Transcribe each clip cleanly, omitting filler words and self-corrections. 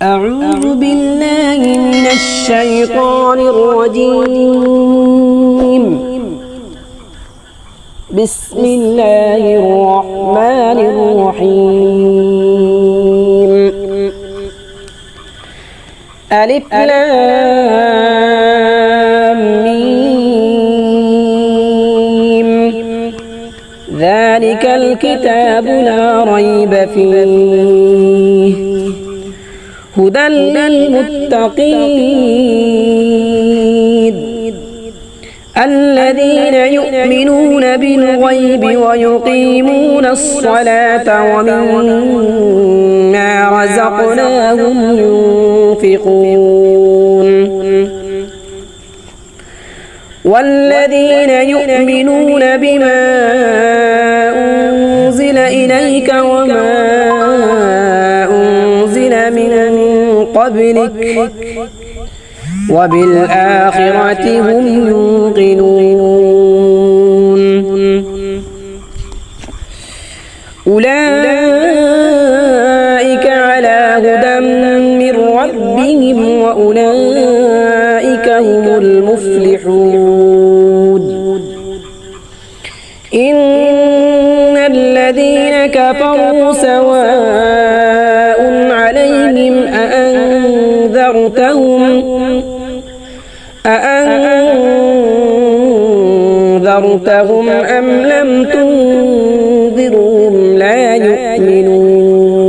أعوذ بالله من الشيطان الرجيم. بسم الله الرحمن الرحيم. ألف لام ميم. ذلك الكتاب لا ريب فيه هدى للمتقين الذين يؤمنون بالغيب ويقيمون الصلاة ومما رزقناهم ينفقون والذين يؤمنون بما أنزل إليك وما أنزل من قبلك وبالآخرة هم يوقنون أولئك على هدى من ربهم وأولئك هم المفلحون. إن الذين كفروا سواء عليهم أأنذرتهم أم لم تنذرهم لا يؤمنون.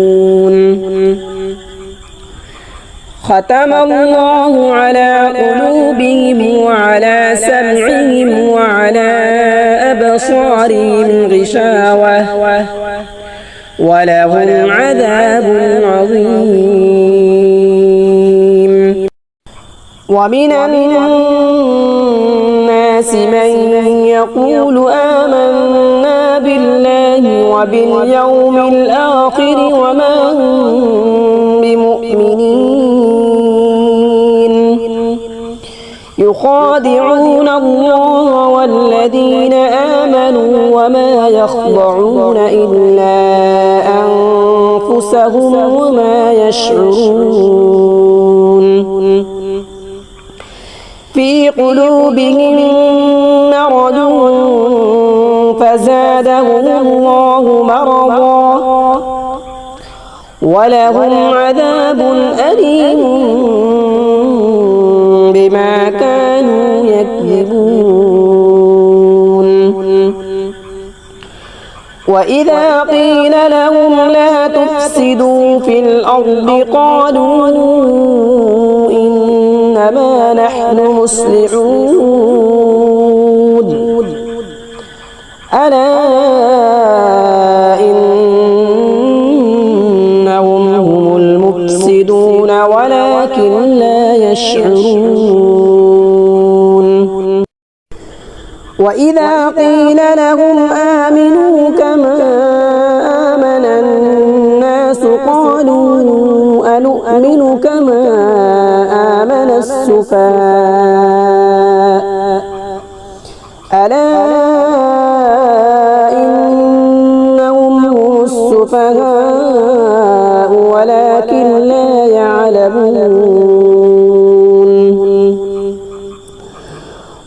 ختم الله على قلوبهم وعلى سمعهم وعلى أبصارهم غشاوة ولهم عذاب عظيم. ومن الناس من يقول آمنا بالله وباليوم الآخر وما هم بمؤمنين يخادعون الله والذين آمنوا وما يخضعون إلا أنفسهم وما يشعرون. في قلوبهم مرض فزادهم الله مرضا ولهم عذاب أليم بما كانوا يكذبون. وإذا قيل لهم لا تفسدوا في الأرض قالوا إنما نحن مصلحون. ألا إنهم هم المفسدون ولكن لا يشعرون. وإذا قيل لهم آمنوا كما آمن الناس قالوا أنؤمن كما آمن السفهاء ألا إنهم هم السفهاء ولكن لا يعلمون.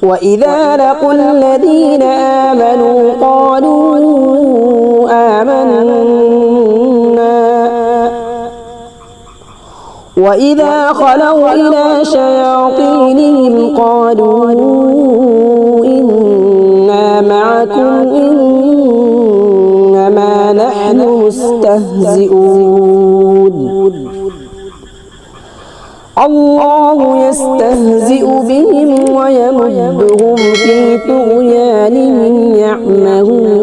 وإذا لقوا الذين آمنوا قالوا آمنا وإذا خلوا إلى شياطينهم قالوا إنا معكم إنما نحن مستهزئون. الله يستهزئ بهم ويمدهم في طغيانهم يعمهون.